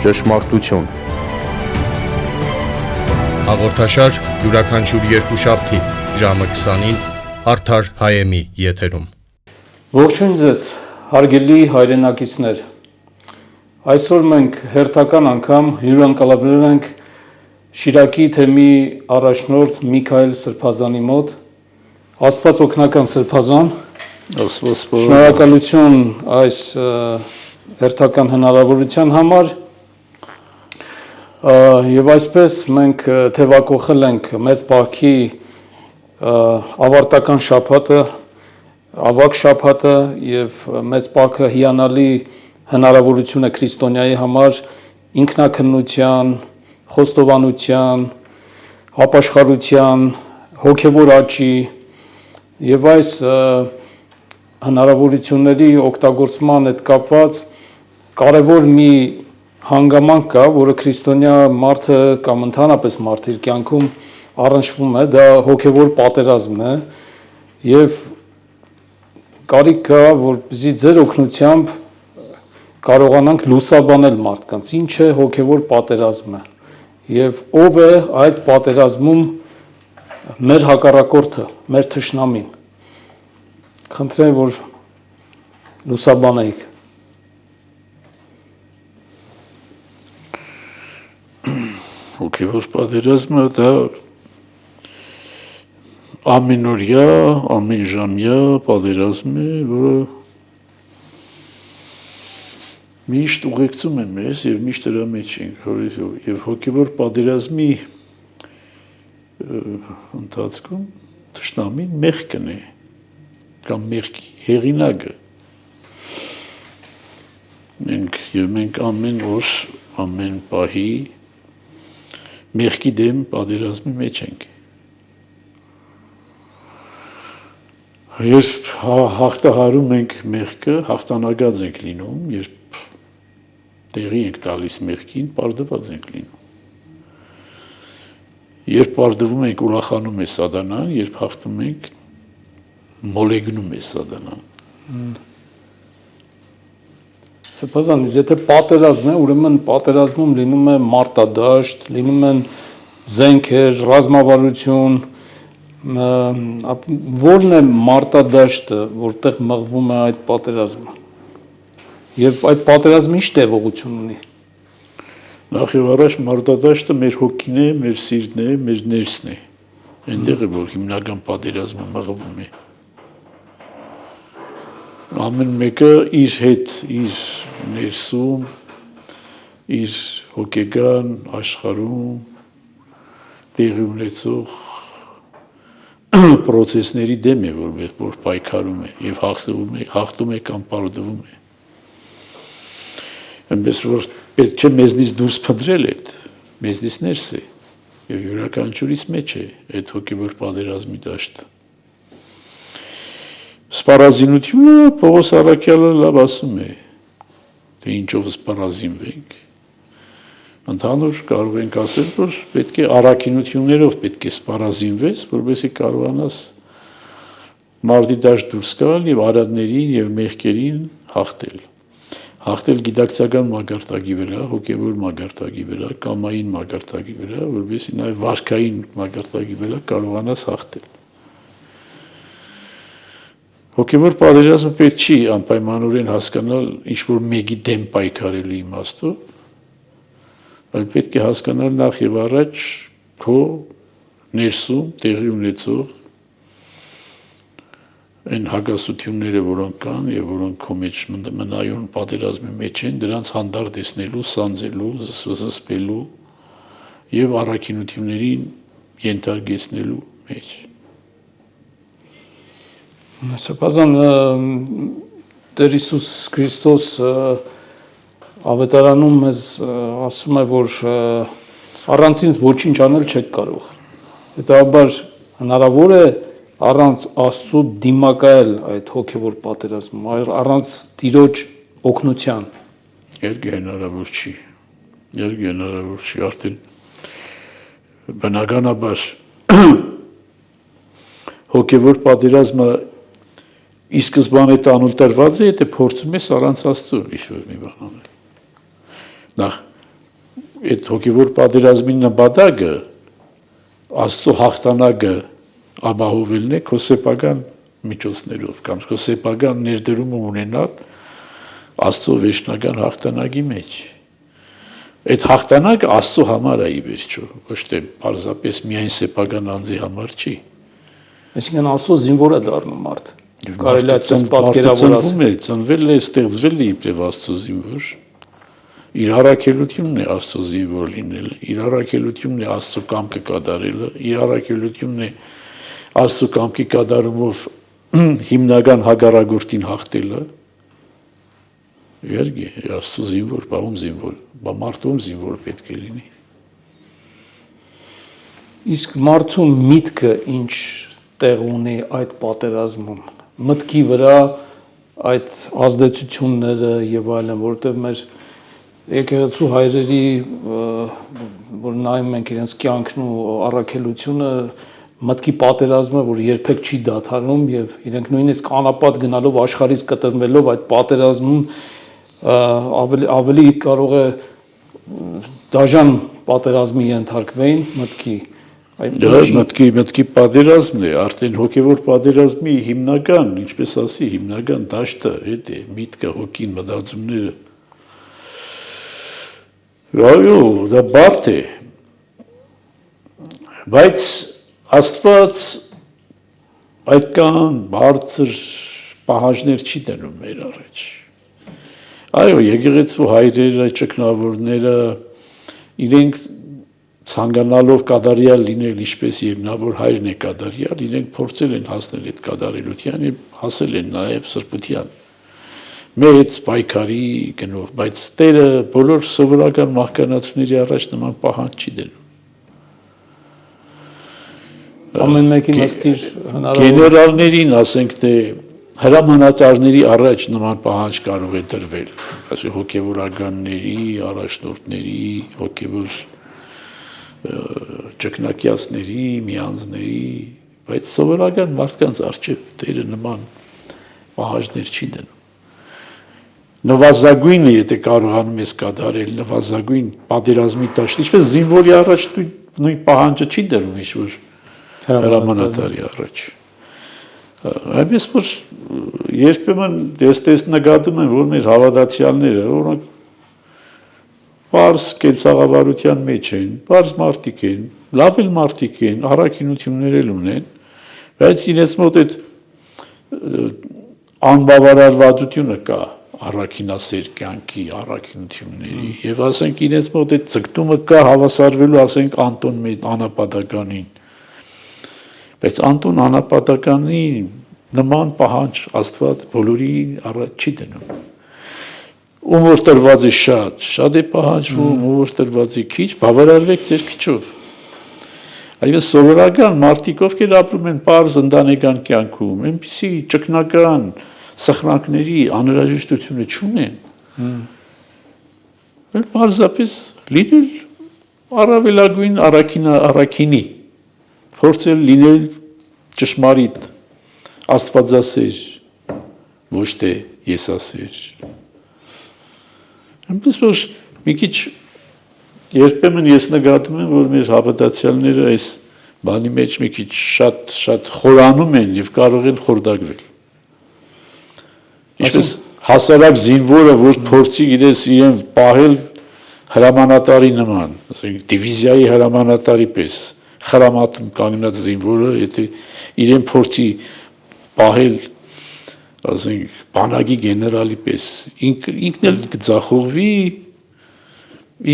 ճշմարտություն։ Հաղորդաշար յուրաքանչյուր երկուշաբթի ժամը 20-ին Արդար Հայեմի եթերում։ Ողջույն ձեզ, հարգելի հայրենակիցներ։ Այսօր մենք հերթական անգամ հյուրընկալվել ենք Շիրակի թեմի առաջնորդ Միքայել Սրբազանի մոտ։ Աստված օգնական Սրբազան, շնորհակալություն այս հերթական հնարավորության համար եւ այսպես մենք թեվակողել ենք մեծ բախի ավարտական շաբաթը, ավակ շաբաթը եւ մեծ բախը հիանալի հնարավորություն է քրիստոնյայի համար ինքնակնության, խոստովանության, ապաշխարության, հոգեվոր աճի եւ այս հնարավորությունների օգտագործման հետ կապված կարևոր մի հանգամանք կա, որը քրիստոնյա մարդը կամ ընդհանրապես մարդը իր կյանքում առնչվում է, դա հոգեվոր պատերազմն է եւ կարիք կա, որպեսզի ձեր օգնությամբ կարողանանք լուսաբանել մարդկանց, ինչ է հոգեվոր պատերազմը եւ ով է այդ պատերազմում մեր հակառակորդը, մեր թշնամին։ Խնդրեմ, որ լուսաբանեիք։ Հոգևոր պատերազմը դա ամենօրյա, ամենժամյա պատերազմ է, որը միշտ ուղեկցում է մեզ եւ միշտ դրա մեջ ենք, եւ հոգևոր պատերազմի ընթացքում թշնամին մեղքն է կամ մեղքի հեղինակը։ Մենք ամեն օր, ամեն պահի մեղքի դեմ պատերազմի մեջ ենք։ Երբ հաղթահարում ենք մեղքը, հաղթանակած ենք լինում, երբ տեղի ենք տալիս մեղքին, պարտված ենք լինում։ Երբ պարտվում ենք, ուրախանում է սատանան, երբ հաղթում ենք, մոլեգնում է սատանան։ Սրբազան, եթե պատերազմ է, ուրեմն պատերազմում լինում է մարտադաշտ, լինում են զենքեր, ռազմավարություն, որն է մարտադաշտը, որտեղ մղվում է այդ պատերազմը։ Եվ այդ պատերազմը ինչ տևողություն ունի։ Նախ եւ առաջ մարտադաշտը մեր հոգին է, մեր սիրտն է, մեր ներսն է։ Այնտեղ է, որ հիմնական պատերազմը մղվում է։ Ամեն մեկը իր հետ, իր ներսում, իր հոգեգան աշխարհում տեղի ունեցող process-ների դեմ է, որ պայքարում է եւ հաղթում է կամ պարտվում է։ Այնպես որ պետք է մեզնից դուրս փնտրել այդ, մեզնից ներս է եւ յուրաքանչյուրից մեջ է այդ հոգեվոր պատերազմի դաշտը։ Սպառազինությունը Պողոս առաքյալը լավ ասում է, թե ինչով սպառազինվենք։ Ընդհանուր կարող ենք ասել, որ պետք է առաքինություններով պետք է սպառազինվես, որովհետեւ կարողանաս մարտի դաշտ դուրս գալ եւ արատներին եւ մեղքերին հաղթել։ Հաղթել գիտակցական մակարդակի վրա, հոգեվոր մակարդակի վրա, կամային մակարդակի վրա, որովհետեւ նաեւ վարքային մակարդակի վրա կարողանաս հաղթել։ Հոգևոր պատերազմը պետք չի անպայմանորեն հասկանալ ինչ-որ մեկի դեմ պայքարելու իմաստով, այլ պետք է հասկանալ նախ եւ առաջ քո ներսում տեղի ունեցող այն հակասությունները, որոնք կան եւ որոնք քո մեջ մնայուն պատերազմի մեջ են, դրանց հանդարտեցնելու, սանձելու, զսպելու եւ առաքինություններին ենթարկեցնելու մեջ։ Սրբազան Տեր Հիսուս Քրիստոս ավետարանում մեզ ասում է, որ առանց ինձ ոչինչ անել չեք կարող։ Հետաբար հնարավոր է առանց Աստծո դիմակայել այդ հոգևոր պատերազմում, առանց Տիրոջ օգնության։ Երբ հնարավոր չի։ Երբ հնարավոր չի, արդեն բնականաբար հոգևոր պատերազմը ի սկզբանե տանուլ տրված է, եթե փորձում ես առանց Աստծո ինչ-որ մի բան անել։ Նախ այդ հոգևոր պատերազմի նպատակը Աստծո հաղթանակը ապահովելն է քո սեփական միջոցներով կամ քո սեփական ներդրումը ունենալ Աստծո վերջնական հաղթանակի մեջ։ Այդ հաղթանակը Աստծո համար է ի վերջո, ոչ թե պարզապես միայն սեփական անձի համար չի։ Այսինքն Աստծո զինվոր է դառնում մարդ։ Կարելի է այդպես պատկերավորել։ Ծնվել է, ստեղծվել է իբրև Աստծո զինվոր։ Իր առաքելությունն է Աստծո զինվոր լինելը, իր առաքելությունն է Աստծո կամքը կատարելը, իր առաքելությունն է Աստծո կամքի կատարումով հիմնական հակառակորդին հաղթելը։ Իհարկե, Աստծո զինվոր, բաղում զինվոր, մարդում զինվոր պետք է լինի։ Իսկ մարդու միտքը ինչ տեղ ունի այդ պատերազմում, մտքի վրա այդ ազդեցությունները եւ այլն, որովհետեւ մեր եկեղեցու հայրերի, որ նայում ենք իրենց կյանքն ու առաքելությունը, մտքի պատերազմը, որ երբեք չի դադարում եւ իրենք նույնիսկ անապատ գնալով աշխարհից կտրնվելով այդ պատերազմում ավելի կարող է դաժան պատերազմի ենթարկվեին մտքի մտքի պատերազմն է, արդեն հոգևոր պատերազմի հիմնական, ինչպես ասի, հիմնական դաշտը հետ է, միտքը, հոգին, մտածումները։ Այո, դա բարդ է, բայց Աստված այդքան բարձր պահանջներ չի դնում մեր առաջ։ Այո, եկեղեցու հայրերը, ճգնավորները, իրենք ցանկանալով կատարյալ լինել, ինչպես եւ նա որ հայրն է կատարյալ, իրենք փորձել են հասնել այդ կատարելության եւ հասել են նաեւ սրբության մեծ պայքարի գնով, բայց Տերը բոլոր սովորական մահկանացուների առաջ նման պահանջ չի դնում։ Ամեն մեկին ըստիր հնարավոր գեներալներին, ասենք թե հրամանատարների առաջ նման պահանջ կարող է դրվել, ասենք հոգեվորականների, առաջնորդների, հոգևոր ճգնակիացների, միանձների, բայց սովորական մարդկանց առջև Տերը նման պահանջներ չի դնում։ Նվազագույնը, եթե կարողանում ես կատարել, նվազագույն պատերազմի դաշտ, ինչպես զինվորի առաջ նույն պահանջը չի դնում, ինչ-որ հրամանատարի առաջ։ Այնպես որ երբեմն ես նկատում եմ, որ մեր հավատացյալները, օրինակ պարզ կենցաղավարության մեջ են, պարզ մարդիկ են, լավ էլ մարդիկ են, առաքինություններ էլ ունեն, բայց իրենց մոտ այդ անբավարարվածությունը կա առաքինասեր կյանքի, առաքինությունների, եւ ասենք իրենց մոտ այդ ցկտումը կա հավասարվելու, ասենք Անտոն անապատականին, բայց Անտոն անապատականի նման պահանջ Աստված բոլորի առաջ չի դնում։ Ում որ տրված է շատ է պահանջվում, ում որ տրված է քիչ, բավարարվեք ձեր քիչով։ Այսինքն սովորական մարդիկ, ովքեր ապրում են պարզ ընտանեկան կյանքում, այնպիսի ճգնական սխրանքների անհրաժեշտությունը չունեն։ Էլ պարզապես լինել առավելագույն առաքինի, փորձել լինել ճշմարիտ, աստվածասեր, ոչ թե եսասեր։ Այնպես որ մի քիչ երբեմն ես նկատում եմ, որ մեր հավատացյալները այս բանի մեջ մի քիչ շատ խորանում են եւ կարող են խորտակվել։ Ինչպես հասարակ զինվորը, որ փորձի իրեն պահել հրամանատարի նման, ասենք դիվիզիայի հրամանատարի պես, խրամատում կանգնած զինվորը, եթե իրեն փորձի պահել, ասենք բանակի գեներալի պես, ինքն էլ կձախողվի,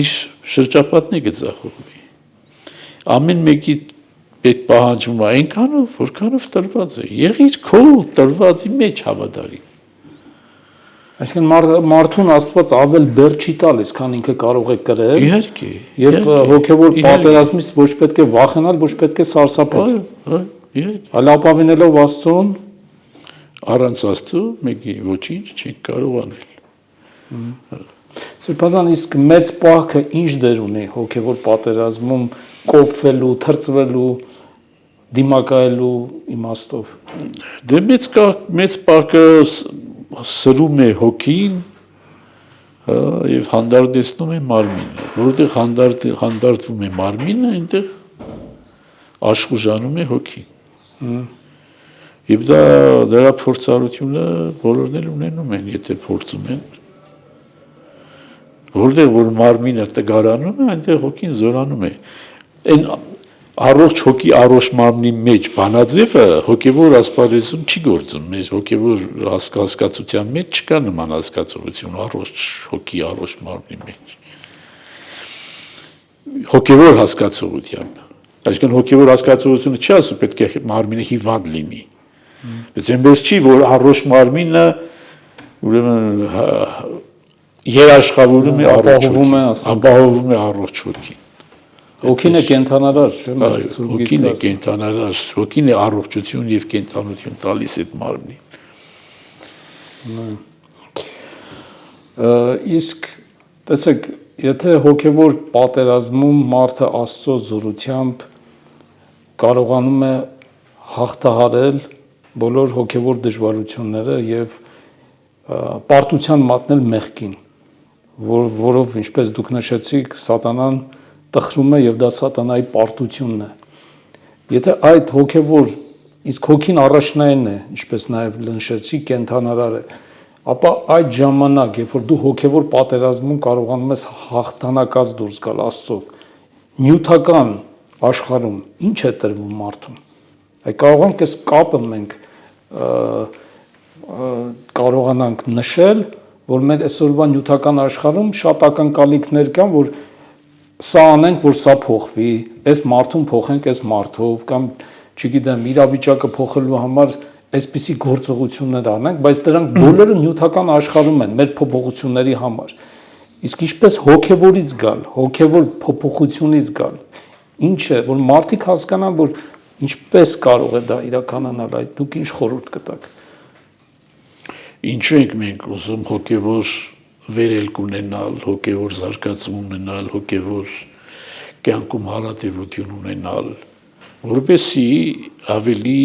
իր շրջապատն է կձախողվի։ Ամեն մեկի պետք պահանջվում է այնքանով, որքանով տրված է։ Եղիր քո տրվածի մեջ հավատարիմ։ Այսինքն մարդուն Աստված ավել բեր չի տալիս, քան ինքը կարող է կրել։ Իհարկե։ Եվ հոգևոր պատերազմից ոչ պետք է վախենալ, ոչ պետք է սարսափել։ Իհարկե։ Այլ ապավինելով Աստծուն, առանց Աստծո մեկի ոչինչ չենք կարող անել։ Սրբազան, իսկ մեծ պահքը ինչ դեր ունի հոգևոր պատերազմում կոփվելու, թրծվելու, դիմակայելու իմաստով։ Դե մեծ պահքը սրում է հոգին, եւ հանդարտեցնում է մարմինը, որտեղ հանդարտվում է մարմինը, այնտեղ աշխուժանում է հոգին։ Եվ դրա փորձառությունը բոլորն էլ ունենում են, եթե փորձում են։ Որտեղ որ մարմինը տգարանում է, այնտեղ հոգին զորանում է։ Այն առողջ հոգի առողջ մարմնի մեջ բանաձևը հոգևոր ասպարեզում չի գործում, մեր հոգևոր հասկացության մեջ չկա նման հասկացություն առողջ հոգի առողջ մարմնի մեջ։ Հոգևոր հասկացողությամբ, այսինքն հոգևոր հասկացությունը չի ասում պետք է մարմինը հիվանդ լինի։ Բայց այնպես չի, որ առողջ մարմինը ուրեմն երաշխավորում է ապահովում է առողջ հոգին։ Հոգին է կենթանարար, չէ՞։ Հոգին է կենթանարար, հոգին է առողջություն եւ կենթանություն տալիս այդ մարմնին։ Իսկ տեսեք, եթե հոգևոր պատերազմում մարդը Աստծո զորությամբ կարողանում է հաղթահարել բոլոր հոգևոր դժվարությունները եւ պարտության մատնել մեղքին, որով ինչպես դուք նշեցիք, սատանան տխրում է եւ դա սատանայի պարտությունն է։ Եթե այդ հոգևոր իսկ հոգին առաջնային է, ինչպես նաեւ նշեցի, կենթանարար է, ապա այդ ժամանակ, երբ որ դու հոգևոր պատերազմում կարողանում ես հաղթանակած դուրս գալ Աստծո, նյութական աշխարհում ինչ է տրվում մարդուն։ Այդ կարողանք այս կապը մենք կարողանանք նշել, որ մեր այսօրվա նյութական աշխարհում շատ ակնկալիքներ կան, որ սա անենք, որ սա փոխվի, այս մարդուն փոխենք այս մարդով, կամ չգիտեմ, իրավիճակը փոխելու համար այսպիսի գործողություններ անենք, բայց դրանք բոլորը նյութական աշխարհում են մեր փոփոխությունների համար։ Իսկ ինչպես հոգևորից գալ, հոգևոր փոփոխությունից գալ, ինչ է, որ մարդիկ հասկանան, որ ինչպես կարող է դա իրականանալ, այդ դուք ինչ խորհուրդ կտաք։ Ինչու ենք մենք ուզում հոգևոր վերելք ունենալ, հոգևոր զարգացում ունենալ, հոգևոր կյանքում հարատևություն ունենալ, որպեսզի ավելի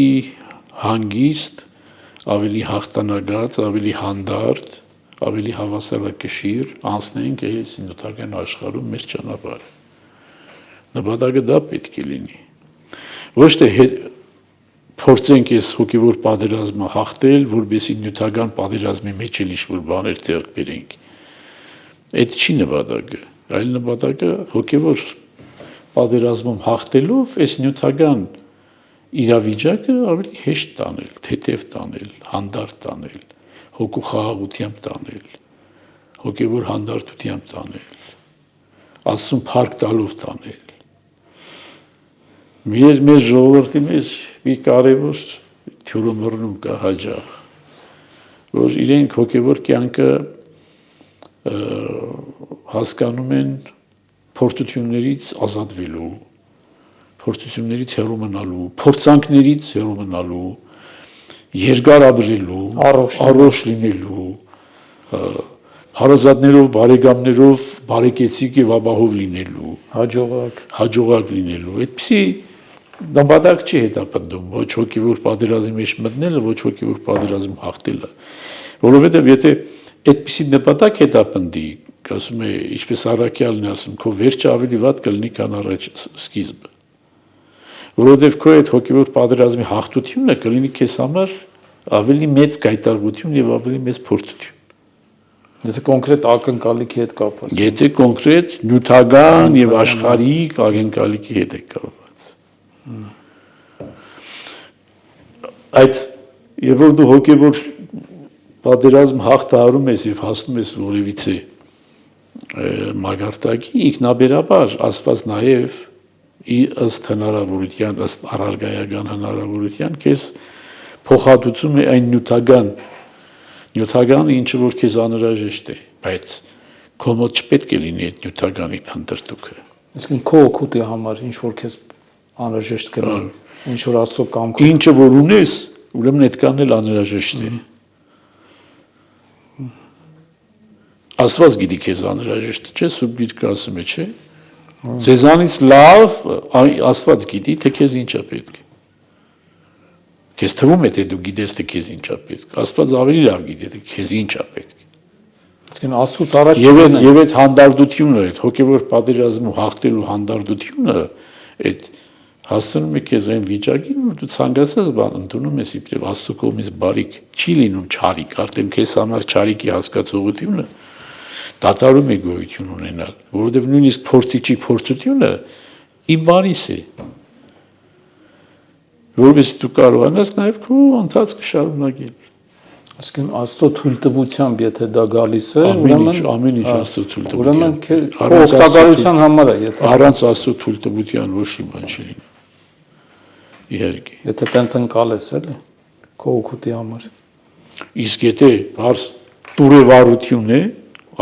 հանգիստ, ավելի հաղթանակած, ավելի հանդարտ, ավելի հավասարակշիռ անցնենք այս նյութական աշխարհում մեր ճանապարհը։ Նպատակը դա պետք է լինի։ Ոչ թե փորձենք այս հոգևոր պատերազմը հաղթել, որպեսզի նյութական պատերազմի մեջ էլ ինչ-որ բաներ ձեռք բերենք։ Այդ չի նպատակը, այլ նպատակը հոգևոր պատերազմում հաղթելով այս նյութական իրավիճակը ավելի հեշտ տանել, թեթև տանել, հանդարտ տանել, հոգու խաղաղությամբ տանել, հոգևոր հանդարտությամբ տանել, Աստծուն փառք տալով տանել։ Մեր ժողովրդի մեջ մի կարևոր թյուրումռնում կա հաճախ, որ իրենք հոգևոր կյանքը հասկանում են փորձություններից ազատվելու, փորձություններից հեռու մնալու, փորձանքներից հեռու մնալու, երկար ապրելու, առողջ լինելու, հարազատներով, բարեկամներով բարեկեցիկ եւ ապահով լինելու, հաջողակ լինելու։ Այդպիսի նպատակ չի հետապնդում ոչ հոգևոր պատերազմի մեջ մտնելը, ոչ հոգևոր պատերազմ հաղթելը, որովհետեւ եթե այդպիսի նպատակ հետապնդի, ասում է, ինչպես Առաքյալն է ասում, քո վերջը ավելի վատ կլինի, քան առաջ սկիզբը։ Որովհետև քո այդ հոգևոր պատերազմի հաղթությունը կլինի քեզ համար ավելի մեծ գայթակղություն եւ ավելի մեծ փորձություն։ Եթե կոնկրետ ակնկալիքի հետ կապված։ Եթե կոնկրետ նյութական եւ աշխարհիկ ակնկալիքի հետ է կապված։ Այդ երբ որ դու հոգևոր պատերազմ հաղթահարում ես եւ հասնում ես որևիցե մագարտակի, ինքնաբերաբար Աստված նաեւ ըստ հնարավորության, ըստ առարգայական հնարավորության քեզ փոխհատուցում է այն նյութականը, ինչը որ քեզ անհրաժեշտ է, բայց քո մոտ չպետք է լինի այդ նյութականի փնտրտուքը։ Իսկ քո օգուտի համար ինչ որ քեզ անհրաժեշտ կլինի, ինչ որ Աստծո կամքը։ Ինչը որ ունես, ուրեմն այդքանն էլ անհրաժեշտ է։ Աստված գիտի քեզ անհրաժեշտ չէ, Սուրբ Գիրքը ասում է, չէ։ Ձեզանից լավ Աստված գիտի, թե քեզ ինչ է պետք։ Քեզ թվում է, թե դու գիտես, թե քեզ ինչ է պետք։ Աստված ավելի լավ գիտի, թե քեզ ինչ է պետք։ Իսկն Աստծուց առաջ Եվ այդ հանդարտությունը, այդ հոգևոր պատերազմը հաղթելու հանդարտությունը, այդ հասցնում է քեզ այն վիճակին, որ դու ցանկացած բան ընդունում ես իբրև Աստծո կողմից բարիք, չի լինում չարիք, արդեն քեզ համար չարիքի հասկացողությունը դատարում է գոյություն ունենալ, որովհետև նույնիսկ փորձիչի փորձությունը ի բարիս է, որովհետև դու կարողանաս նաև քո ընթացքը շարունակել։ Իսկն Աստծո թույլտվությամբ, եթե դա գալիս է, ամեն ինչ Աստծո թույլտվությամբ։ Ուրեմն քո օգտակարության համար է, եթե առանց Աստծո թույլտվության ոչ մի բան չի լինում։ Իհարկե։ Եթե տենց ընկալես էլի քո օգուտի համար։ Իսկ եթե բարձ տուրևարություն է,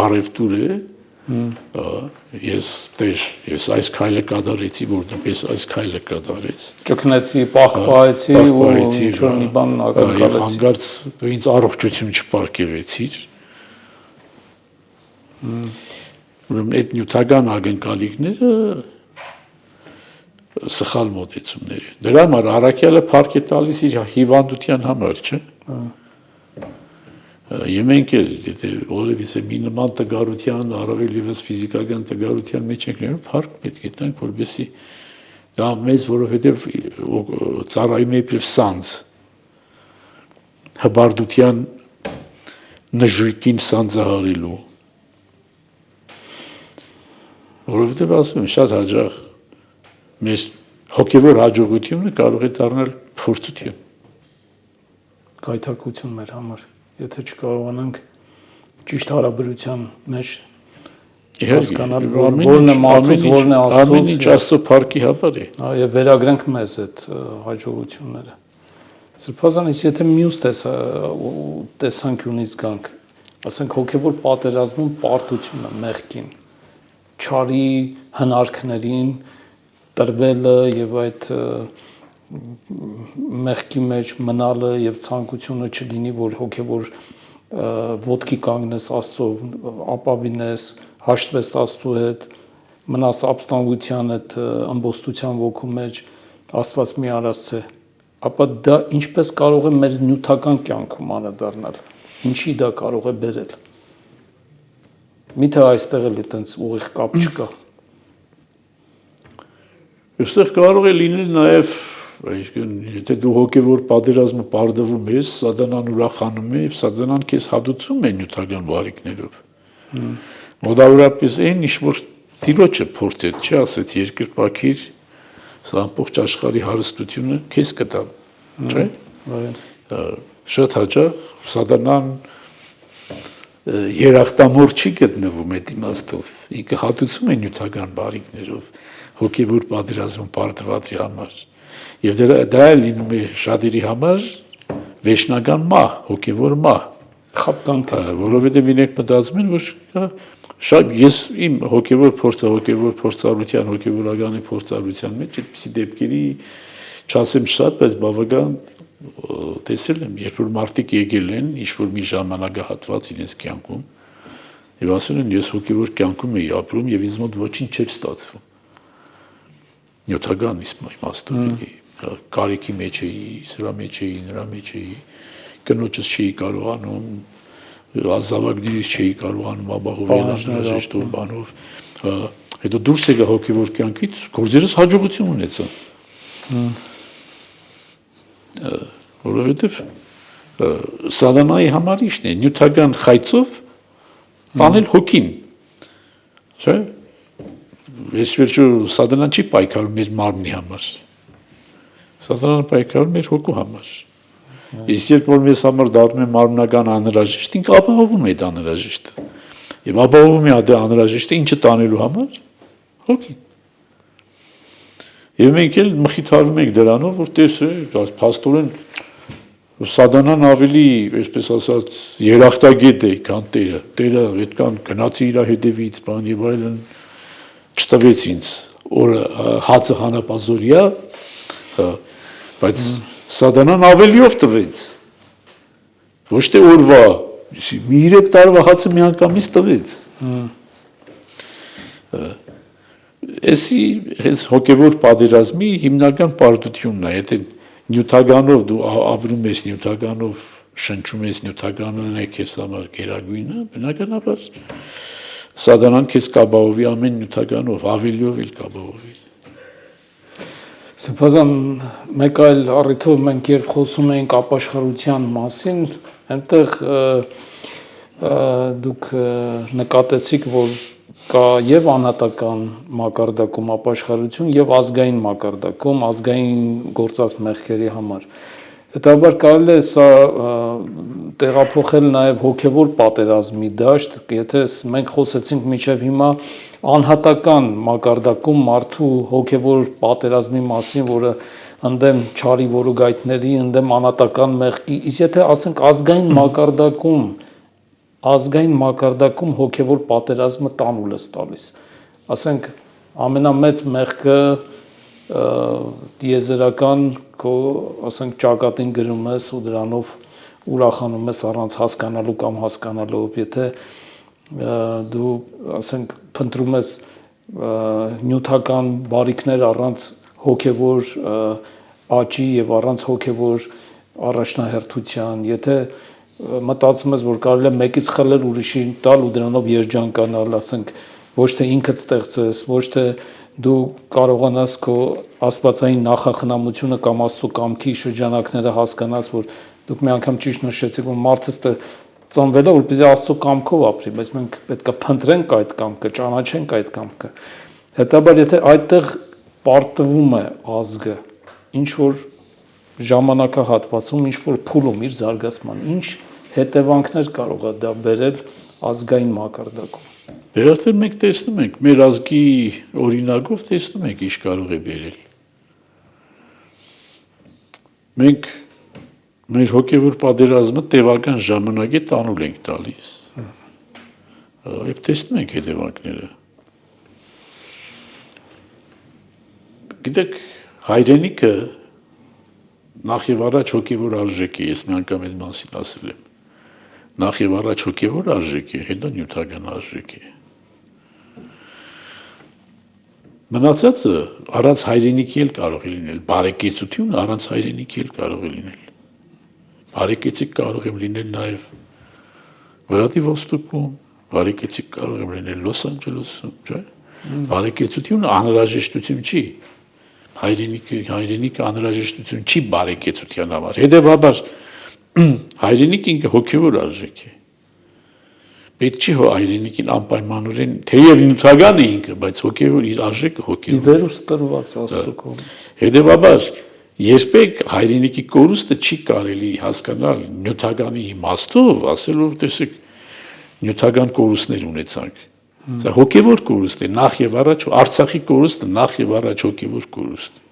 առևտուր է, ես այս քայլը կատարեցի, որ դու այս քայլը կատարես։ Ճգնեցի, պահպանեցի ու ինչ-որ մի բան ակնկալեցի։ Հանգարց դու ինձ առողջություն չպարգևեցիր։ Ուրեմն այդ նյութական ակնկալիքները սխալ մոտեցումներ են։ Դրա համար առաքյալը փառք է տալիս իր հիվանդության համար, չէ՞։ Եվ մենք էլ, եթե որևէ մի նման տգարության, առավել ևս ֆիզիկական տգարության մեջ ենք լինում, փառք պետք է տանք, որպեսզի դա մեզ, որովհետև ծառայում է իբրև սանձ, հբարդության նժույգին սանձահարելու, որովհետև ասում եմ, շատ հաճախ մեզ հոգևոր հաջողությունը կարող է դառնալ փորձություն, գայթակղություն մեր համար, եթե չկարողանանք ճիշտ հարաբերության մեջ հասկանալ, որն է մարդուց, որն է Աստծուց, ամեն ինչ Աստծո փառքի համար է։ Եվ վերագրենք մեզ այդ հաջողությունները։ Սրբազանից, եթե մյուս տեսանկյունից գանք, ասենք հոգևոր պատերազմում պարտությունը մեղքին, չարի հնարքներին տրվելը եւ այդ մեղքի մեջ մնալը եւ ցանկությունը չլինի, որ հոգևոր ոտքի կանգնես Աստծո, ապավինես, հաշտվես Աստծո հետ, մնաս ապստամբության այդ ըմբոստության ոգու մեջ, Աստված մի արածը, ապա դա ինչպես կարող է մեր նյութական կյանքում անդրադառնալ, ինչի դա կարող է բերել։ Միթե այստեղ էլ այտենց ուղիղ կապ չկա։ Այստեղ կարող է լինել նաև, այսինքն, եթե դու հոգևոր պատերազմը պարտվում ես, սատանան ուրախանում է եւ սատանան քեզ հատուցում է նյութական բարիքներով։ Մոտավորապես այն ինչ որ Տիրոջը փորձեց, չի ասեց երկրպագիր, սա ամբողջ աշխարհի հարստությունը քեզ կտամ, չէ՞։ Շատ հաճախ սատանան երախտամոռ չի գտնվում այդ իմաստով, ինքը հատուցում է նյութական բարիքներով հոգևոր պատերազմում պարտվածի համար։ Եվ դա լինում է շատերի համար վերջնական մահ, հոգևոր մահ, խապկանքը, որովհետև իրենք մտածում են, որ շատ ես իմ հոգևոր փորձառության, հոգևորականի փորձառության մեջ այդպիսի դեպքերի չասեմ շատ, բայց բավական տեսել եմ, երբ որ մարդիկ եկել են ինչ-որ մի ժամանակահատված իրենց կյանքում եւ ասել են ես հոգևոր կյանքում էի ապրում եւ ինձ մոտ ոչինչ չէր ստացվում։ Նյութական իմաստով կարիքի մեջ էի, սրա մեջ էի, նրա մեջ էի, կնոջս չէի կարողանում, ազավակներից չէի կարողանում ապահովել անհրաժեշտով բանով, հետո դուրս եկա հոգևոր կյանքից, գործերս հաջողություն ունեցա։ Որովհետև սատանայի համար իշն է, նյութական խայծով տանել հոգին, չէ՞։ Վերջո սատանան չի պայքարում մեր մարմնի համար, սատանան պայքարում մեր հոգու համար։ Իսկ երբ որ մեզ համար դառնում է մարմնական անհրաժեշտ, ինքը ապահովում է այդ անհրաժեշտը։ Եվ ապահովում է այդ անհրաժեշտը ինչը տանելու համար, հոգին։ Եվ մենք էլ մխիթարվում ենք դրանով, որ տեսեք, փաստորեն սատանան ավելի, այսպես ասած, երախտագետ է, քան Տերը։ Տերը այդքան գնացի իր հետևից, բան եւ այլն չտվեց ինձ օրը հացը հանապազորյա, բայց սատանան ավելիով տվեց։ Ոչ թե օրվա, մի 3 տարվա հացը միանգամից տվեց։ Էսի հենց հոգևոր պատերազմի հիմնական պարտությունն է, եթե նյութականով դու ապրում ես, նյութականով շնչում ես նյութականն է քեզ համար գերագույնը, բնականաբար սատանան քեզ կապահովի ամեն նյութականով, ավելիով էլ կապահովի։ Սպասան մեկ այլ առիթով մենք երբ խոսում ենք ապաշխարության մասին, այնտեղ դուք նկատեցիք, որ կա եւ անհատական մակարդակում ապաշխարություն եւ ազգային մակարդակում, ազգային գործած մեղքերի համար։ Հետաբար կարելի է սա տեղափոխել նաև հոգևոր պատերազմի դաշտ, եթե մենք խոսեցինք մինչև հիմա անհատական մակարդակում մարդու հոգևոր պատերազմի մասին, որը ընդդեմ չարի որոգայթների, ընդդեմ անհատական մեղքի, իսկ եթե ասենք ազգային մակարդակում հոգևոր պատերազմը տանուլ է տալիս, ասենք ամենամեծ մեղքը դիեզերական քո ասենք ճակատին գրում ես ու դրանով ուրախանում ես առանց հասկանալու կամ հասկանալով, եթե դու ասենք փնտրում ես նյութական բարիքներ առանց հոգևոր աճի եւ առանց հոգևոր առաջնահերթության, եթե մտածում ես, որ կարելի է մեկից խլել ուրիշին տալ ու դրանով երջանկանալ, ասենք ոչ թե ինքդ ստեղծես, ոչ թե դու կարողանաս քո աստվածային նախախնամությունը կամ աստծո կամքի շրջանակները հասկանաս, որ դուք մի անգամ ճիշտ նշեցիք, որ մարդը ծնվել է, որպեսզի աստծո կամքով ապրի, բայց մենք պետք է փնտրենք այդ կամքը, ճանաչենք այդ կամքը։ Հետաբար եթե այդտեղ պարտվում է ազգը, ինչ որ ժամանակահատվածում, ինչ որ փուլում իր զարգացման, ինչ հետևանքներ կարող է դա բերել ազգային մակարդակում։ Դերասեր մենք տեսնում ենք, մեր ազգի օրինակով տեսնում ենք ինչ կարող է բերել։ Մենք մեր հոգևոր պատերազմը տևական ժամանակ է տանուլ ենք տալիս։ Եվ տեսնում ենք հետևանքները։ Գիտեք, հայրենիքը նախ եւ առաջ հոգևոր արժեք է, ես մի անգամ այդ մասին ասել եմ։ Նախ եւ առաջ հոգևոր արժեք է, հետո նյութական արժեք է։ Մնացածը առանց հայրենիքի էլ կարող է լինել, բարեկեցություն առանց հայրենիքի էլ կարող է լինել։ Բարեկեցիկ կարող եմ լինել նաև Վլադիվոստոկում, բարեկեցիկ կարող եմ լինել Լոս Անջելեսում, չէ՞։ Բարեկեցությունը անհրաժեշտություն չի։ Հայրենիքը անհրաժեշտություն չի բարեկեցության համար։ Հետևաբար հայրենիքը ինքը հոգևոր արժեք է։ Պետք չի հայրենիքին անպայմանորեն թեև նյութական է ինքը, բայց հոգևոր իր արժեքը հոգևոր։ Իվերուս տրված աստծո կողմից։ Հետևաբար երբեք հայրենիքի կորուստը չի կարելի հասկանալ նյութականի իմաստով, ասել որ տեսեք նյութական կորուստներ ունեցանք։ Սա հոգևոր կորուստ է, նախ եւ առաջ Արցախի կորուստը նախ եւ առաջ հոգևոր կորուստ է։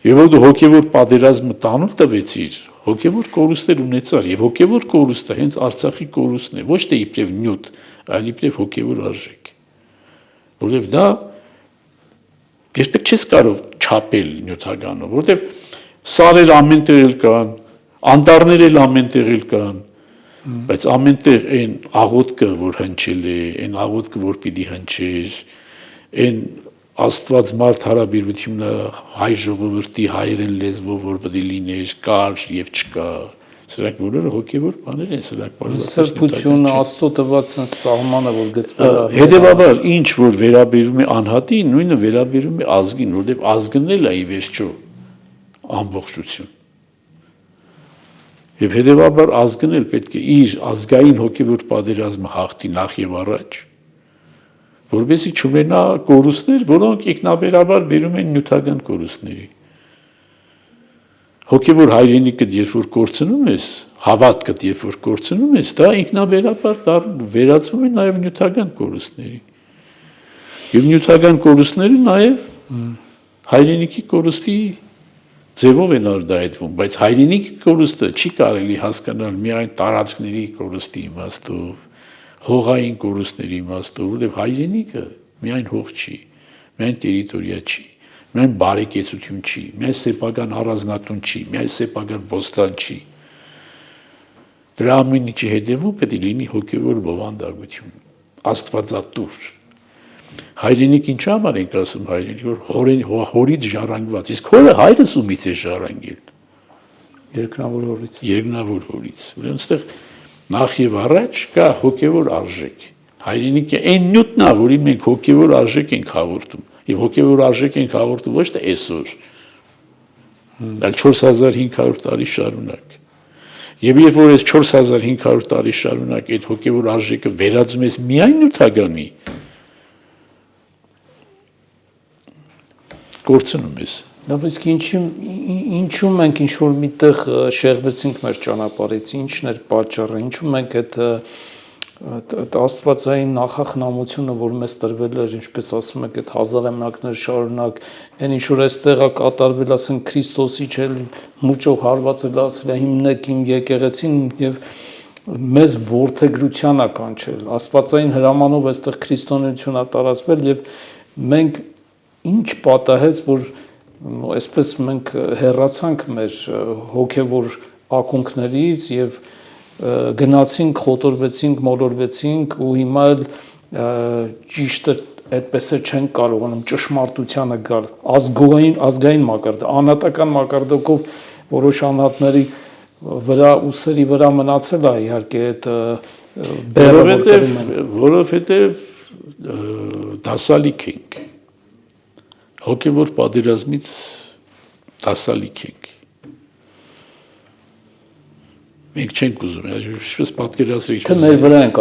Եվ որ դու հոգևոր պատերազմը տանուլ տվեցիր, հոգևոր կորուստներ ունեցար եւ հոգևոր կորուստը հենց Արցախի կորուստն է, ոչ թե իբրև նյութ, այլ իբրև հոգևոր արժեք։ Որովհետեւ դա երբեք չես կարող չափել նյութականով, որովհետեւ սարեր ամենտեղ էլ կան, անտառներ էլ ամենտեղ էլ կան, բայց ամենտեղ այն աղոթքը, որ հնչել է, այն աղոթքը, որ պիտի հնչեր, այն Աստված մարդ հարաբերությունը հայ ժողովրդի հայերեն լեզվով որ պետք է լիներ, կար եւ չկա, սրանք բոլորը հոգեվոր բաներ են, սրանք բարձրացած սրբությունը Աստծո տված են սահմանը, որ գծվել է։ Հետևաբար ինչ որ վերաբերում է անհատին, նույնը վերաբերում է ազգին, որովհետեւ ազգն էլ է ի վերջո ամբողջություն։ Եվ հետևաբար ազգն էլ պետք է իր ազգային հոգևոր պատերազմը հաղթի նախ եւ առաջ, որովհետեւ չունենա կորուստներ, որոնք ինքնաբերաբար բերում են նյութական կորուստների։ Հոգևոր հայրենիքը երբ որ կորցնում ես, հավատքը երբ որ կորցնում ես, դա ինքնաբերաբար վերածվում է նաեւ նյութական կորուստների։ Եվ նյութական կորուստները նաեւ հայրենիքի կորուստի ձևով են արտահայտվում, բայց հայրենիքի կորուստը չի կարելի հասկանալ միայն տարածքների կորուստի իմաստով, հողային կորուստների իմաստով, որովհետև հայրենիքը միայն հող չի, միայն տերիտորիա չի, միայն բարեկեցություն չի, միայն սեփական առանձնատուն չի, միայն սեփական բոստան չի։ Դրա ամեն ինչի հետևում պետք է լինի հոգևոր բովանդակություն, աստվածատուր։ Հայրենիք ինչ համար ենք ասում հայրենիք, որ հորից ժառանգված, իսկ հորը հայրս ումից է ժառանգել։ Երկնավոր օրից։ Երկնավոր օրից։ Ուրեմն այստեղ նախ եւ առաջ կա հոգևոր արժեք։ Հայրենիքը այն նյութն է, որի մենք հոգևոր արժեք ենք հաղորդում։ Եվ հոգևոր արժեք ենք հաղորդում ոչ թե այսօր, այլ 4500 տարի շարունակ։ Եվ երբ որ այս 4500 տարի շարունակ այդ հոգևոր արժեքը վերածում ես միայն նյութականի, կորցնում ես։ Իսկ ինչու մենք ինչ-որ միտեղ շեղվեցինք մեր ճանապարհից, ինչն էր պատճառը, ինչու մենք այդ աստվածային նախախնամությունը, որ մեզ տրվել էր, ինչպես ասում եք, այդ հազարամյակներ շարունակ, այն ինչ-որ այստեղ է կատարվել, ասենք Քրիստոսի չէ, մուճով հարվածել, ասել է հիմնեք իմ եկեղեցին եւ մեզ որդեգրության է կանչել, աստվածային հրամանով այստեղ քրիստոնեություն է տարածվել եւ մենք ինչ պատահեց, որ այսպես մենք հեռացանք մեր հոգևոր ակունքներից եւ գնացինք, խոտորվեցինք, մոլորվեցինք ու հիմա ճիշտը այդպես է չենք կարողանում ճշմարտությանը գալ ազգային մակարդակ, անհատական մակարդակով որոշ անհատների վրա ուսերի վրա մնացել է իհարկե այդ որովհետեւ դասալիք ենք հոգևոր պատերազմից դասալիք ենք մենք չենք ուզում ինչպես պատկերացրեք թե մեր վրա ենք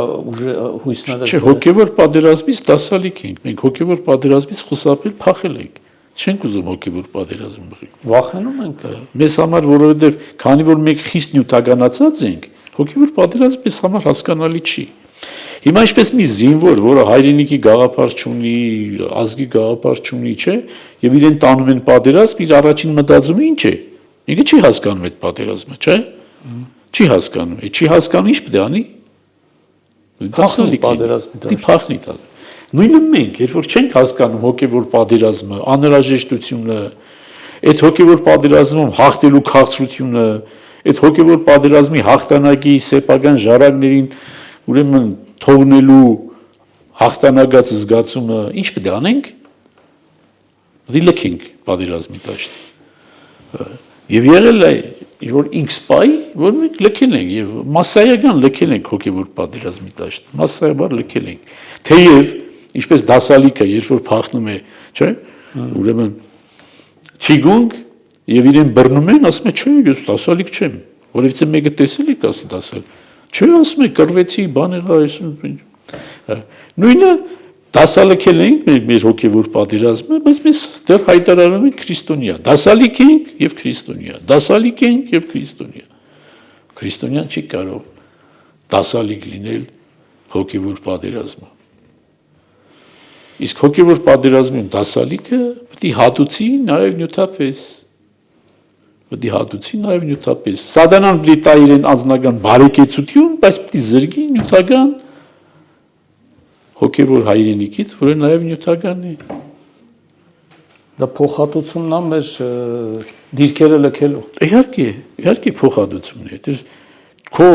հույսները չէ հոգևոր պատերազմից դասալիք ենք մենք հոգևոր պատերազմից խուսափել փախել ենք չենք ուզում հոգևոր պատերազմ բխել վախենում ենք մեզ համար որովհետև քանի որ մենք խիստ նյութականացած ենք հոգևոր պատերազմը մեզ համար հասկանալի չի Հիմա ինչպես մի զինվոր, որը հայրենիքի գաղափար չունի, ազգի գաղափար չունի, չէ, եւ իրեն տանում են պատերազմ, իր առաջին մտածումը ինչ է։ Ինքը չի հասկանում այդ պատերազմը, չէ։ Չի հասկանում, չի հասկանում ինչ պետք է անի։ Դասալիք պատերազմը դի փախնի տալ։ Նույնը մենք, երբ որ չենք հասկանում հոգևոր պատերազմը, անհրաժեշտությունը, այդ հոգևոր պատերազմում հաղթելու քաղցրությունը, այդ հոգևոր պատերազմի հաղթանակի սեփական ժառանգներին ուրեմն թողնելու հաղթանակած զգացումը ինչ պետք է անենք դի լքենք պատերազմի դաշտը եւ եղել է որ ինքս պայ որ մենք լքել ենք եւ մասսայական լքել ենք հոգեվոր պատերազմի դաշտը մասսայաբար լքել ենք թեև ինչպես դասալիկը երբ որ փախնում է չէ ուրեմն չիգունք եւ իրեն բռնում են ասում է չէ ես դասալիկ չեմ որովհետեւ մեկը տեսել եք ասի դասալ Չէ, ասում եք, կրվեցի, բան եղա, նույնը դասալքել ենք մեր հոգևոր պատերազմը, բայց mēs դեռ հայտարարում ենք քրիստոնյա, դասալիք ենք եւ քրիստոնյա, դասալիք ենք եւ քրիստոնյա։ Քրիստոնյան չի կարող դասալիք լինել հոգևոր պատերազմը։ Իսկ հոգևոր պատերազմում դասալիքը պետք է հատուցի նաեւ նյութապես Պետք է հատուցի նաև նյութապես։ Սատանան պետք է տա իրեն անձնական բարեկեցություն, բայց պետք է զրկի նյութական հոգևոր հայրենիքից, որը նաև նյութական է։ Դա փոխհատուցումն է մեր դիրքերը լքելու։ Իհարկե փոխհատուցումն է։ Քո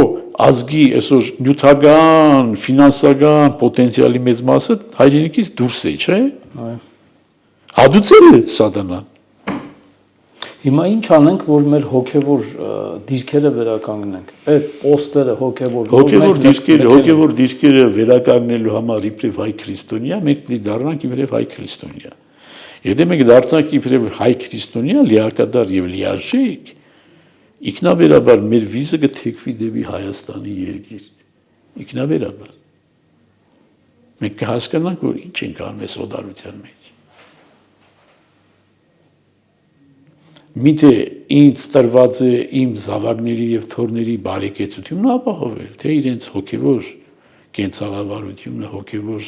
ազգի այսօր նյութական, ֆինանսական պոտենցիալի մեծ մասը հայրենիքից դուրս է, չէ՞։ Այո։ Հատուցել է սատանան։ Հիմա ինչ անենք, որ մեր հոգևոր դիրքերը վերականգնենք։ Այդ պոստերը հոգևոր դիրքերը վերականգնելու համար իբրև հայ քրիստոնյա, մենք պետք է դառնանք իբրև հայ քրիստոնյա։ Եթե մենք դարձանք իբրև հայ քրիստոնյա, լիակատար եւ լիարժեք, ինքնաբերաբար մեր վիզը կթեքվի դեպի Հայաստանի երկիր։ Ինքնաբերաբար։ Մենք կհասկանանք, որ ինչ ենք անում այս օդարության մեջ։ Միթե ինձ տրված է իմ զավակների եւ թորների բարեկեցությունը ապահովել, թե իրենց հոգեվոր կենցաղավարությունը, հոգեվոր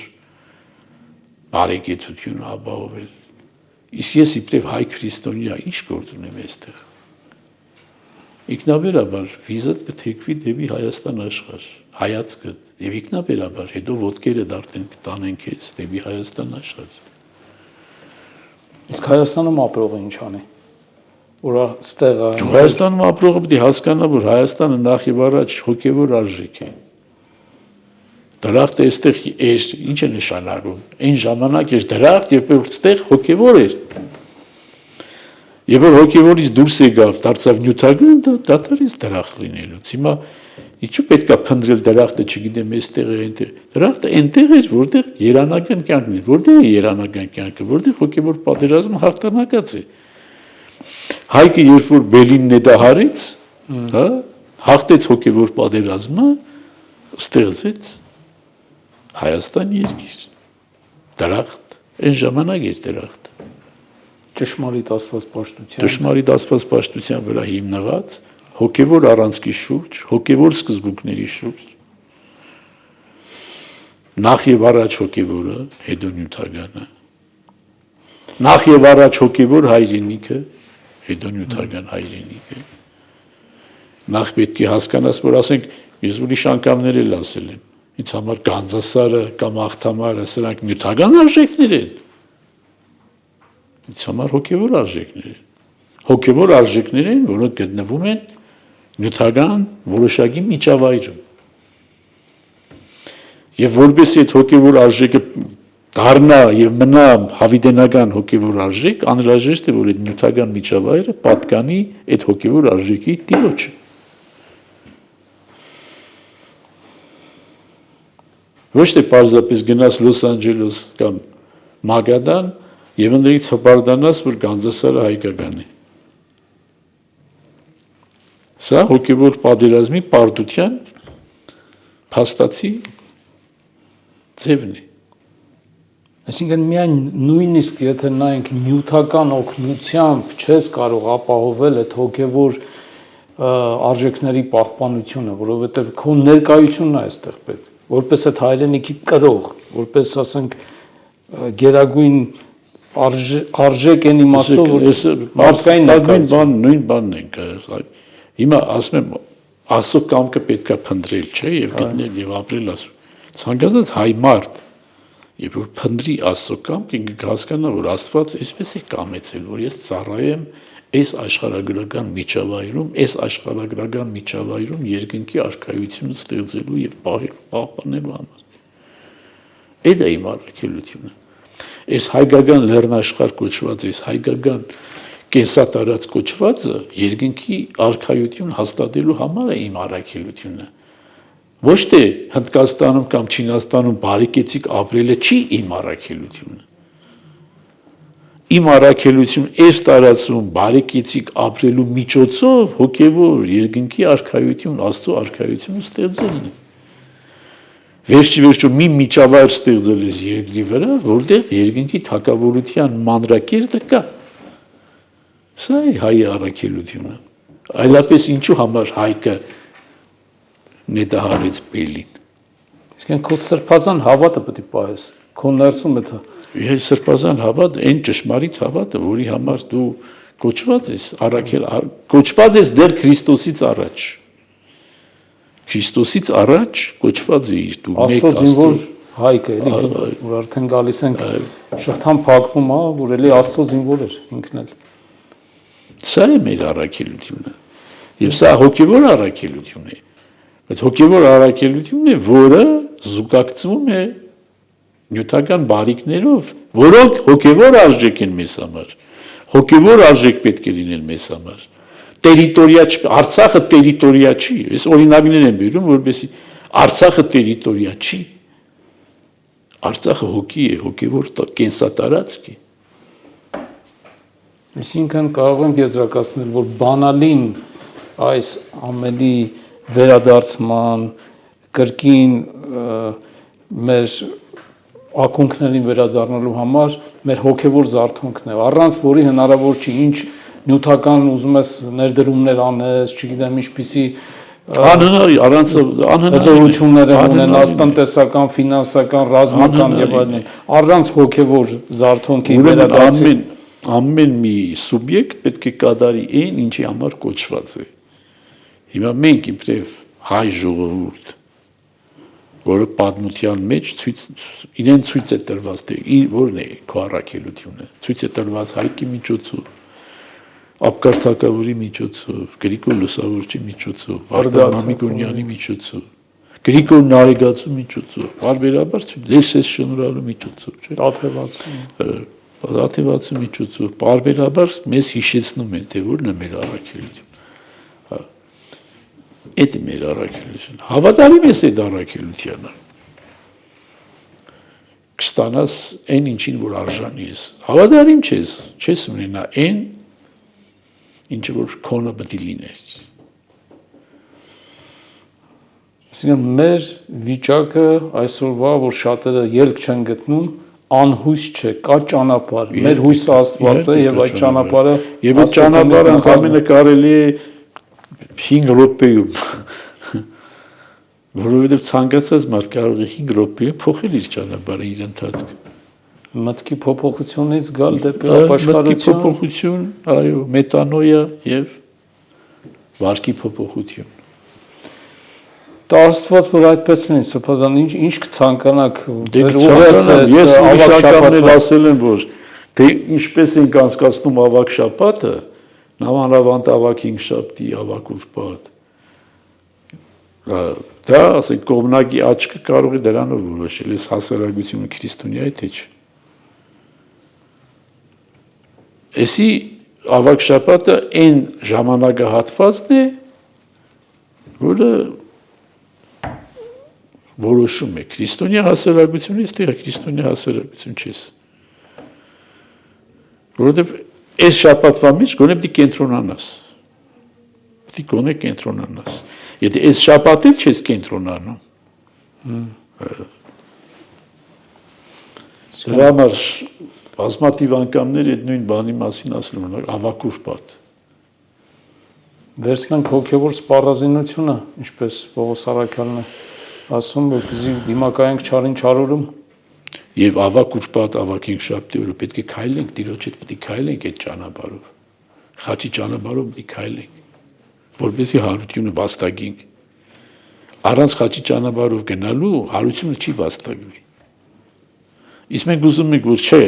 բարեկեցությունը ապահովել։ Իսկ ես իբրև հայ քրիստոնյա ինչ գործ ունեմ այստեղ։ Ինքնաբերաբար վիզը կթեքվի դեպի Հայաստան աշխարհ, հայացքդ եւ ինքնաբերաբար հետո ոտքերը տանեն քեզ դեպի Հայաստան աշխարհ։ Իսկ Հայաստանում ապրողը ինչ անի։ Որ ստեղա Հայաստանում ապրողը պետք է հասկանա, որ Հայաստանը նախ եւ առաջ հոգեվոր արժեք է։ Դրախտը այստեղ ինչ է նշանակում։ Այն ժամանակ էր դրախտ, երբ այստեղ հոգեվոր էր։ Եվ որ հոգևորից դուրս եկավ, դարձավ նյութական, դա դատարից դրախտ լինելուց։ Հիմա ինչու պետք է փնտրել դրախտը, չգիտեմ, այստեղ է, այնտեղ։ Դրախտը այնտեղ էր, որտեղ երանական կյանքն է, որտեղ է երանական կյանքը, որտեղ հոգևոր պատերազմը հաղթանակած է։ Հայկը երբ որ Բելինն է դա հարեց, հա, հաղթեց հոգևոր պատերազմը, ստեղծեց Հայաստան երկիր։ Դրախտ, այն ժամանակ էր դրախտ։ Ճշմարիտ աստվածպաշտության։ Ճշմարիտ աստվածպաշտության վրա հիմնված հոգևոր առանցքի շուրջ, հոգևոր սկզբունքների շուրջ։ Նախ եւ առաջ հոգևորը, հետո նյութականը։ Նախ եւ առաջ հոգևոր հայրենիքը, հետո նյութական հայրենիքը։ Նախ պետք է հասկանաս, որ ասենք, ես ուրիշ անգամներ էլ ասել եմ, ինձ համար Գանձասարը կամ Աղթամարը, սրանք նյութական արժեքներ են։ Ինձ համար հոգևոր արժեքներ են։ Հոգևոր արժեքներ են, որոնք գտնվում են նյութական որոշակի միջավայրում։ Եվ որպես այդ հոգևոր արժեքը դառնա եւ մնա հավիտենական հոգևոր արժեք, անհրաժեշտ է, որ այդ նյութական միջավայրը պատկանի այդ հոգևոր արժեքի տիրոջը։ Ոչ թե պարզապես գնաս Լոս Անջելես կամ Մագադան եւ ընդրից հպարտանաս, որ Գանձասարը հայկական է։ Սա հոգևոր պատերազմի պարտության փաստացի ձևն է։ Այսինքն միայն նույնիսկ եթե նայենք նյութական օգնությամբ չես կարող ապահովել այդ հոգևոր արժեքների պահպանությունը, որովհետև քո ներկայությունն է այստեղ պետք, որպես այդ հայրենիքի կրող, որպես ասենք գերագույն արժեք են իմաստով, որ մարդկային նույն բանն ենք։ Հիմա ասում եմ, Աստծո կամքը պետք է փնտրել, չէ, եւ գտնել եւ ապրել Աստծո։ Ցանկացած հայ մարդ Եվ որ փնտրի Աստծո կամքը, ինքը կհասկանա, որ Աստված այսպես է կամեցել, որ ես ծառայեմ այս աշխարհագրական միջավայրում երկնքի արքայությունը ստեղծելու եւ պահպանելու համար։ Այդ է իմ առաքելությունը։ Այս հայկական լեռնաշխարհ կոչված, այս հայկական կենսատարած կոչվածը երկնքի արքայություն հաստատելու համար է իմ առաքելությունը։ Ոչ թե Հնդկաստանում կամ Չինաստանում բարեկեցիկ ապրելը չի իմ առաքելությունը։ Իմ առաքելությունը այս տարածում բարեկեցիկ ապրելու միջոցով հոգևոր երկնքի արքայություն, Աստծո արքայությունը ստեղծելն է։ Վերջիվերջո մի միջավայր ստեղծել ես երկրի վրա, որտեղ երկնքի թագավորության մանրակերտը կա։ Սա է հայ առաքելությունը։ Այլապես ինչու համար հայկը նետահարեց Բելին։ Իսկեն քո սրբազան հավատը պետք է պահես։ Քո ներսում է դա։ Ես սրբազան հավատ, այն ճշմարիտ հավատը, որի համար դու կոչված ես, կոչված ես դեռ Քրիստոսից առաջ։ Քրիստոսից առաջ կոչված ես դու մեկ Աստծո զինվոր հայկը, էլի, որ արդեն գալիս ենք շղթան փակվում, հա, որ էլի Աստծո զինվոր էր ինքն էլ։ Սա է մեր առաքելությունը։ Եվ սա հոգևոր առաքելություն է։ Բայց հոգևոր առաքելությունն է, որը զուգակցվում է նյութական բարիքներով, որոնք հոգևոր արժեք են մեզ համար։ Հոգևոր արժեք պետք է լինել մեզ համար։ Տերիտորիա, Արցախը տերիտորիա չի։ Այս օրինակներ են բերում, որպեսզի Արցախը տերիտորիա չի։ Արցախը հոգի է, հոգևոր կենսատարածք է։ Այսինքն կարող ենք եզրակացնել, որ բանալին այս ամենի վերադարձման, կրկին մեր ակունքներին վերադառնալու համար մեր հոգևոր զարթոնքն է, առանց որի հնարավոր չի, ինչ նյութական ուզում ես ներդրումներ անես, չգիտեմ ինչպիսի առանց հզորություններ ունենաս, տնտեսական, ֆինանսական, ռազմական եւ այլն, առանց հոգևոր զարթոնքի վերադարձի ամեն մի սուբյեկտ պետք է կատարի այն, ինչի համար կոչված է։ Հիմա մենք իբրև հայ ժողովուրդ, որը պատմության մեջ իրեն ցույց է տրված, թե որն է քո առաքելությունը, ցույց է տրված Հայկի միջոցով, Աբկար թագավորի միջոցով, Գրիգոր Լուսավորչի միջոցով, Վարդան Մամիկոնյանի միջոցով, Գրիգոր Նարեգացու միջոցով, բարբերաբար Լեսես Շնորհալու միջոցով, չէ՞։ Դատիվացու միջոցով բարբերաբար մեզ հիշեցնում են, թե որն է մեր առաքելություն։ Այդ է մեր առաքելություն։ Հավատարիմ ես այդ առաքելությանը։ Կստանաս այն ինչին, որ արժանի ես։ Հավատարիմ չես ունենա այն, ինչը որ քոնը պետք է լինես։ Այսինքն մեր վիճակը այսօրվա, որ շատերը ելք չեն գտնում, անհույս չէ, կա ճանապարհ։ Մեր հույսը Աստված է եւ այդ ճանապարհը եւ այդ ճանապարհը ընդամենը կարելի է 5 րոպեում որովհետեւ ցանկացած մարդ կարող է 5 րոպեում փոխել իր ճանապարհը, իր ընթացքը։ Մտքի փոփոխությունից գալ դեպի ապաշխարություն, մտքի փոփոխություն, այո, մետանոյա եւ վարքի փոփոխություն։ Դա Աստված որ այդպես լինի, սրբազան ինչ կցանկանաք Ես ուրիշականներ ասել եմ, որ թե ինչպես ենք անցկացնում ավակ շաբաթը, նամանավանդ ավակ 5 շաբթի, ավակ ուրբաթ։ Դա, ասենք, կողմնակի աչքը կարող է դրանով որոշել, ես հասարակությունը քրիստոնյա է, թե չէ։ Էսի ավակ շաբաթը այն ժամանակահատվածն է, որը որոշում է քրիստոնյա հասարակությունը, այստեղ քրիստոնյա հասարակություն չես։ Որովհետև այս շաբաթվա մեջ գոնե պետք է կենտրոնանաս։ Պետք է գոնե կենտրոնանաս։ Եթե այս շաբաթ էլ չես կենտրոնանում։ Դրա համար բազմաթիվ անգամներ այդ նույն բանի մասին ասում են ավակ ուրբաթ։ Վերցնենք հոգևոր սպառազինությունը, ինչպես Պողոս Առաքյալն է ասում, որպեսզի դիմակայենք չարին չարորում։ Եվ ավակ ուրբաթ, ավակ 5 շաբթի օրը պետք է քայլենք, Տիրոջ հետ պետք է քայլենք այդ ճանապարհով։ Խաչի ճանապարհով պետք է քայլենք, որպեսզի հարությունը վաստակենք։ Առանց խաչի ճանապարհով գնալու հարությունը չի վաստակվի։ Իսկ մենք ուզում ենք, որ չէ,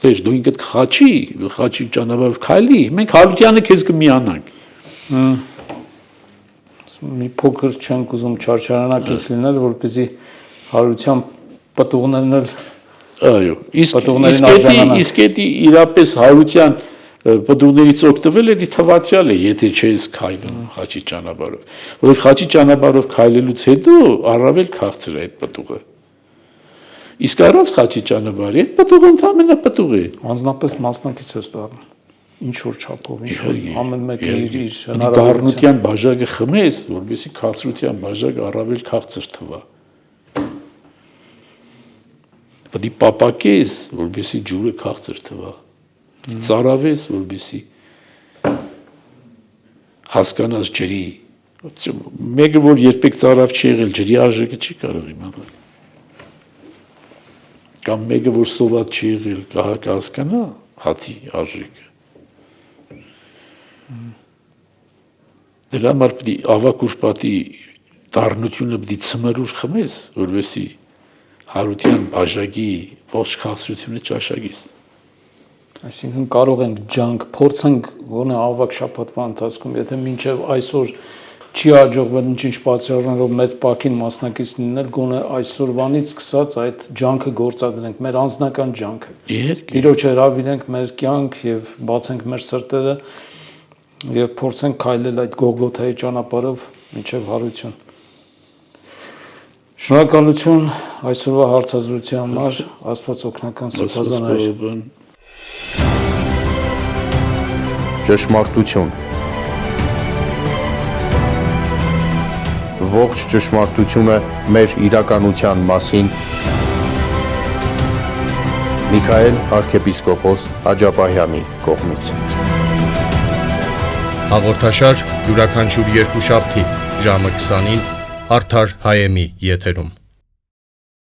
դեր դու ինքդ խաչի ճանապարհով քայլի, մենք հարությանը քեզ կմիանանք։ Մի փոքր չենք ուզում չարչարանակից լինել, որպեսզի հարության պտուղներն էլ այո, իսկ էդի իրապես հարության պտուղներից օգտվել էդի թվացյալ է, եթե չես քայլում խաչի ճանապարհով, որովհետև խաչի ճանապարհով քայլելուց հետո առավել քաղցր է այդ պտուղը։ Իսկ առանց խաչի ճանապարհի այդ պտուղը ընդհանրապես պտուղ է։ Անձնապես մասնակից ես դառնում։ Ինչ որ չափով, ինչ որ ամեն մեկը իր դառնության բաժակը խմես, որովհետեւ քաղցրության բաժակը առավել քաղցր թվա։ Պետք է պապակես, որովհետեւ ջուրը քաղցր թվա։ Ծարավես, որովհետեւ հասկանաս ջրի։ Մեկը որ երբեք ծարավ չի եղել, ջրի արժեքը չի կարող իմանալ։ Կամ մեկը որ սոված չի եղել, կհասկանա հացի արժեքը։ Դրա համար պետք է ավակ ուրբաթի դառնությունը պետք է ցմրուր խմես, որովհետեւ հարության բաժակի ողջ քաղցրությունը ճաշակես։ Այսինքն կարող ենք ջանք փորձենք գոնե ավակ շաբաթվա ընթացքում, եթե մինչև այսօր չի հաջողվել ինչ պատճառներով մեծ պակին մասնակից լինել, գոնե այսօրվանից սկսած այդ ջանքը գործադրենք, մեր անձնական ջանքը։ Տիրոջ հրավիրենք մեր կյանք եւ բացենք մեր սրտերը եւ փորձենք քայլել այդ Գողգոթայի ճանապարհով մինչև հարություն։ Շնորհակալություն այսօրվա հարցազրույցի համար, Աստված օգնական սրբազան հայր։ Ճշմարտություն։ Ողջ ճշմարտությունը մեր իրականության մասին Միքայել arczepiskopos Աջապահյանի կողմից։ Հաղորդաշար յուրաքանչյուր երկուշաբթի ժամը 20-ին Արդար Հայեմի եթերում։